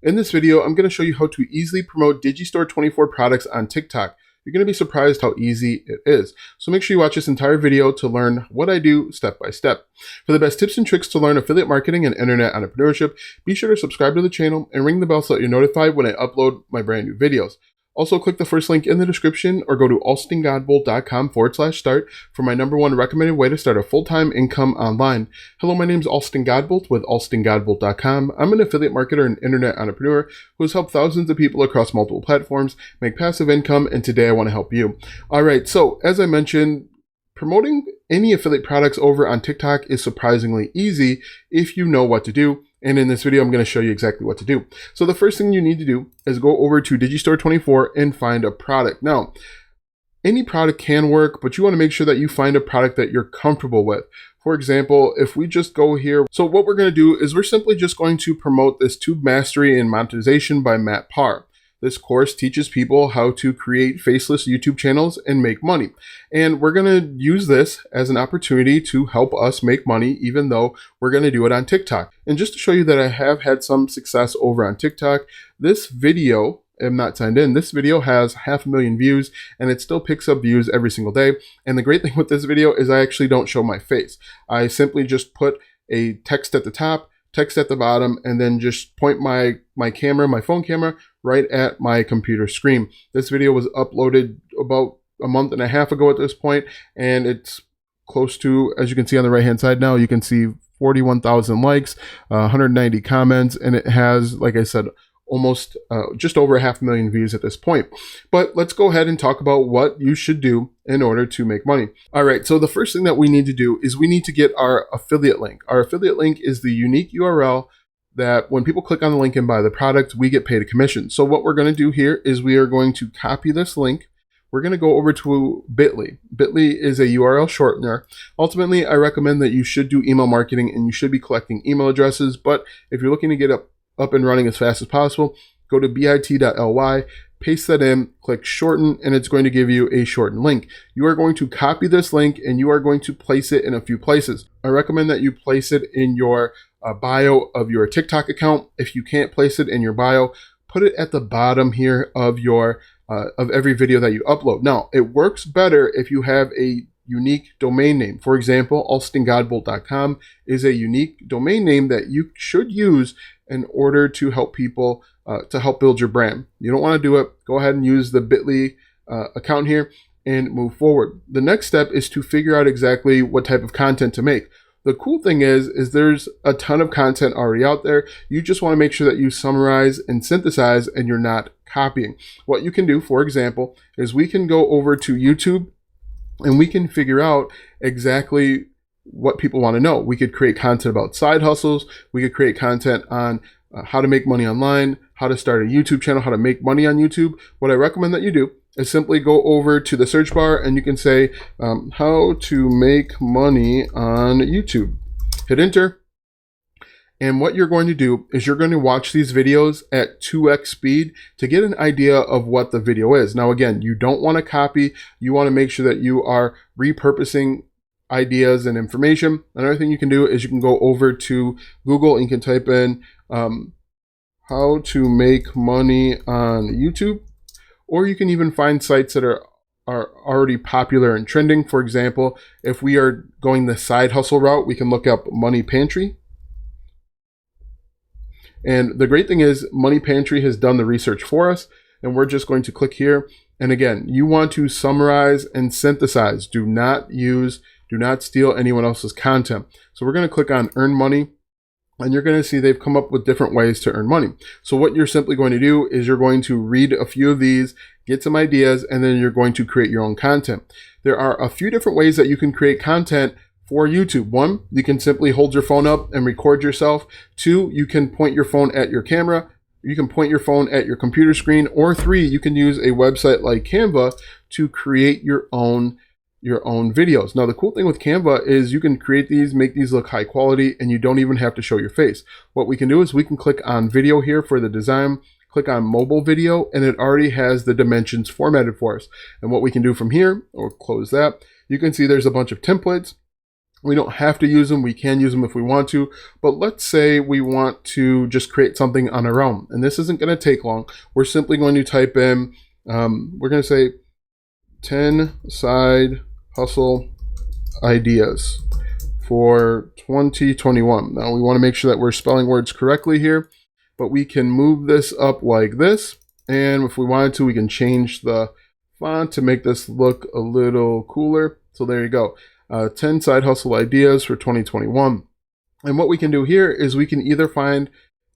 In this video, I'm going to show you how to easily promote Digistore24 products on TikTok. You're going to be surprised how easy it is. So make sure you watch this entire video to learn what I do step by step. For the best tips and tricks to learn affiliate marketing and internet entrepreneurship, be sure to subscribe to the channel and ring the bell so that you're notified when I upload my brand new videos. Also, click the first link in the description or go to alstongodbolt.com/start for my #1 recommended way to start a full-time income online. Hello, my name is Alston Godbolt with alstongodbolt.com. I'm an affiliate marketer and internet entrepreneur who has helped thousands of people across multiple platforms make passive income, and today I want to help you. All right, so as I mentioned, promoting any affiliate products over on TikTok is surprisingly easy if you know what to do. And in this video, I'm going to show you exactly what to do. So the first thing you need to do is go over to Digistore24 and find a product. Now, any product can work, but you want to make sure that you find a product that you're comfortable with. For example, if we just go here, so what we're going to do is we're simply just going to promote this Tube Mastery and Monetization by Matt Parr. This course teaches people how to create faceless YouTube channels and make money. And we're going to use this as an opportunity to help us make money, even though we're going to do it on TikTok. And just to show you that I have had some success over on TikTok, this video, I'm not signed in, this video has 500,000 views and it still picks up views every single day. And the great thing with this video is I actually don't show my face. I simply just put a text at the top, text at the bottom, and then just point my camera, my phone camera, right at my computer screen. This video was uploaded about a month and a half ago at this point, and it's close to, as you can see on the right hand side now, you can see 41,000 likes, 190 comments, and it has, like I said, almost just over 500,000 views at this point. But let's go ahead and talk about what you should do in order to make money. All right, so the first thing that we need to do is we need to get our affiliate link. Our affiliate link is the unique URL that when people click on the link and buy the product, we get paid a commission. So what we're going to do here is we are going to copy this link. We're going to go over to Bitly. Bitly is a URL shortener. Ultimately, I recommend that you should do email marketing and you should be collecting email addresses. But if you're looking to get up and running as fast as possible, go to bit.ly, paste that in, click shorten, and it's going to give you a shortened link. You are going to copy this link and you are going to place it in a few places. I recommend that you place it in your bio of your TikTok account. If you can't place it in your bio, put it at the bottom here of your of every video that you upload. Now, it works better if you have a unique domain name. For example, alstongodbolt.com is a unique domain name that you should use in order to help people to help build your brand. You don't want to do it, go ahead and use the Bitly account here and move forward. The next step is to figure out exactly what type of content to make. The cool thing is there's a ton of content already out there. You just want to make sure that you summarize and synthesize and you're not copying. What you can do, for example, is we can go over to YouTube and we can figure out exactly what people want to know. We could create content about side hustles. We could create content on how to make money online, how to start a YouTube channel, how to make money on YouTube. What I recommend that you do is simply go over to the search bar and you can say, how to make money on YouTube. Hit enter. And what you're going to do is you're going to watch these videos at 2x speed to get an idea of what the video is. Now, again, you don't want to copy. You want to make sure that you are repurposing ideas and information. Another thing you can do is you can go over to Google and you can type in how to make money on YouTube, or you can even find sites that are already popular and trending. For example, if we are going the side hustle route, we can look up Money Pantry. And the great thing is Money Pantry has done the research for us, and we're just going to click here. And again, you want to summarize and synthesize. Do not steal anyone else's content. So we're going to click on Earn Money, and you're going to see they've come up with different ways to earn money. So what you're simply going to do is you're going to read a few of these, get some ideas, and then you're going to create your own content. There are a few different ways that you can create content for YouTube. 1, you can simply hold your phone up and record yourself. 2, you can point your phone at your camera. You can point your phone at your computer screen. Or 3, you can use a website like Canva to create your own videos. Now, the cool thing with Canva is you can create these, make these look high quality, and you don't even have to show your face. What we can do is we can click on video here for the design, click on mobile video, and it already has the dimensions formatted for us. And what we can do from here, or close that, you can see there's a bunch of templates. We don't have to use them. We can use them if we want to. But let's say we want to just create something on our own. And this isn't going to take long. We're simply going to type in, we're going to say 10 side hustle ideas for 2021. Now we want to make sure that we're spelling words correctly here, but we can move this up like this. And if we wanted to, we can change the font to make this look a little cooler. So there you go. 10 side hustle ideas for 2021. And what we can do here is we can either find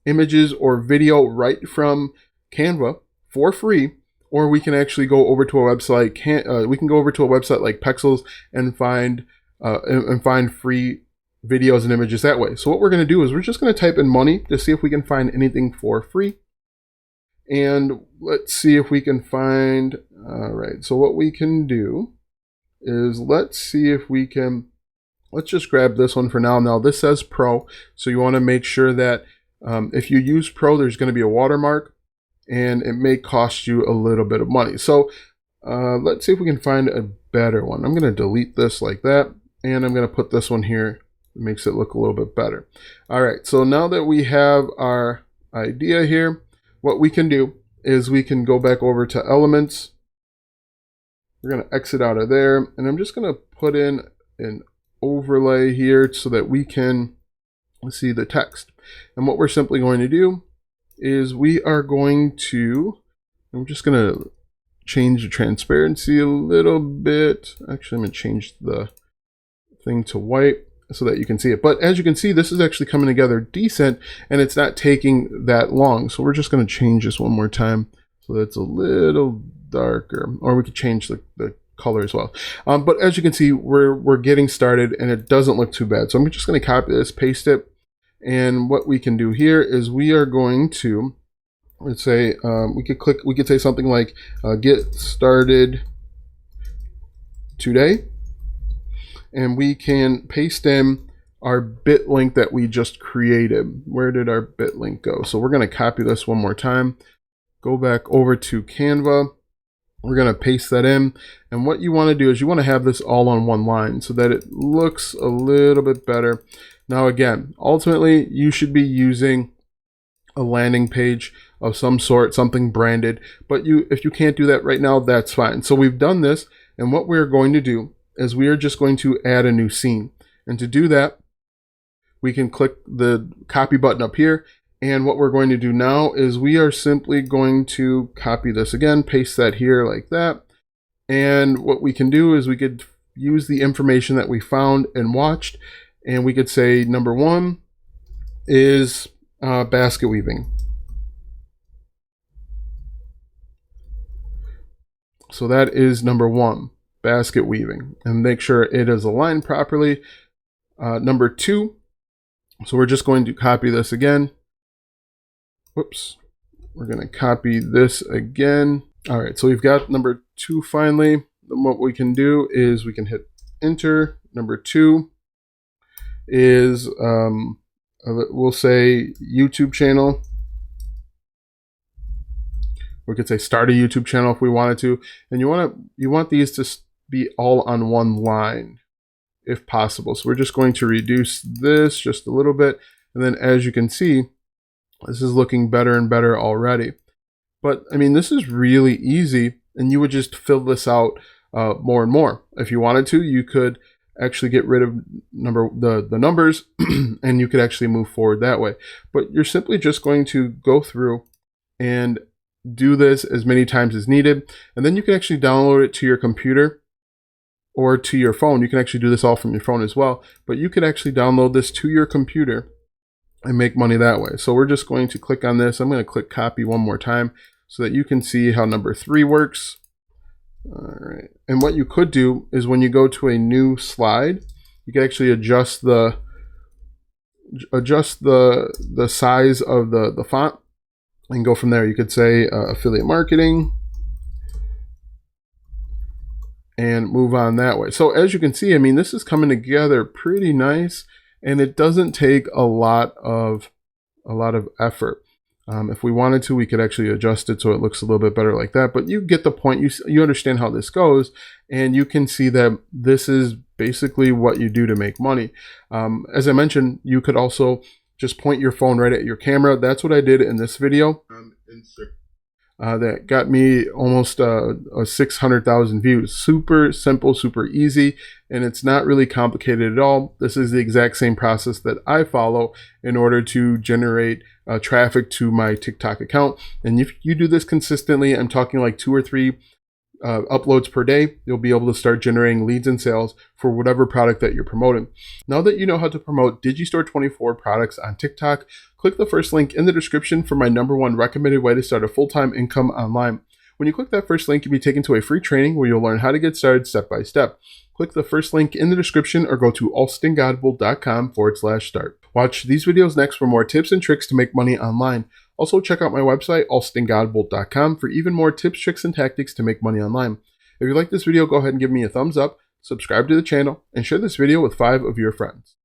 images or video right from Canva for free, or we can actually go over to a website. We can go over to a website like Pexels and find free videos and images that way. So what we're going to do is we're just going to type in money to see if we can find anything for free. And let's see if we can find, all right, so what we can do is let's see if we can, let's just grab this one for now. Now this says Pro, so you want to make sure that if you use Pro, there's going to be a watermark, and it may cost you a little bit of money. So let's see if we can find a better one. I'm going to delete this like that, and I'm going to put this one here. It makes it look a little bit better. All right, so now that we have our idea here, what we can do is we can go back over to Elements. We're going to exit out of there, and I'm just going to put in an overlay here so that we can see the text. And what we're simply going to do is we are going to, I'm just going to change the transparency a little bit. Actually, I'm going to change the thing to white so that you can see it. But as you can see, this is actually coming together decent, and it's not taking that long. So we're just going to change this one more time so that it's a little darker, or we could change the color as well. But as you can see, we're getting started, and it doesn't look too bad. So I'm just going to copy this, paste it, and what we can do here is we are going to, let's say, we could say something like get started today. And we can paste in our bit link that we just created. Where did our bit link go? So we're going to copy this one more time. Go back over to Canva. We're going to paste that in. And what you want to do is you want to have this all on one line so that it looks a little bit better. Now again, ultimately you should be using a landing page of some sort, something branded. But if you can't do that right now, that's fine. So we've done this, and what we're going to do is we are just going to add a new scene. And to do that, we can click the copy button up here. And what we're going to do now is we are simply going to copy this again, paste that here like that. And what we can do is we could use the information that we found and watched. And we could say number one is basket weaving. So that is number one. Basket weaving, and make sure it is aligned properly. Number two, so we're just going to copy this again. Whoops, we're going to copy this again. All right, so we've got number two finally. Then what we can do is we can hit enter. Number two is we'll say YouTube channel. We could say start a YouTube channel if we wanted to, and you want these to be all on one line if possible. So we're just going to reduce this just a little bit, and then as you can see, this is looking better and better already. But I mean, this is really easy, and you would just fill this out more and more. If you wanted to, you could actually get rid of the numbers and you could actually move forward that way. But you're simply just going to go through and do this as many times as needed, and then you can actually download it to your computer or to your phone. You can actually do this all from your phone as well, but you could actually download this to your computer and make money that way. So we're just going to click on this. I'm going to click copy one more time so that you can see how number three works. All right, and what you could do is when you go to a new slide, you can actually adjust the size of the font and go from there. You could say affiliate marketing and move on that way. So as you can see, I mean, this is coming together pretty nice, and it doesn't take a lot of effort. If we wanted to, we could actually adjust it so it looks a little bit better like that, but you get the point. You understand how this goes, and you can see that this is basically what you do to make money. As I mentioned, you could also just point your phone right at your camera. That's what I did in this video. That got me almost 600,000 views. Super simple, super easy, and it's not really complicated at all. This is the exact same process that I follow in order to generate traffic to my TikTok account. And if you do this consistently, I'm talking like 2 or 3 uploads per day, you'll be able to start generating leads and sales for whatever product that you're promoting. Now that you know how to promote Digistore24 products on TikTok, click the first link in the description for my #1 recommended way to start a full-time income online. When you click that first link, you'll be taken to a free training where you'll learn how to get started step by step. Click the first link in the description or go to alstongodbolt.com/start. Watch these videos next for more tips and tricks to make money online. Also, check out my website, alstongodbolt.com, for even more tips, tricks, and tactics to make money online. If you like this video, go ahead and give me a thumbs up, subscribe to the channel, and share this video with 5 of your friends.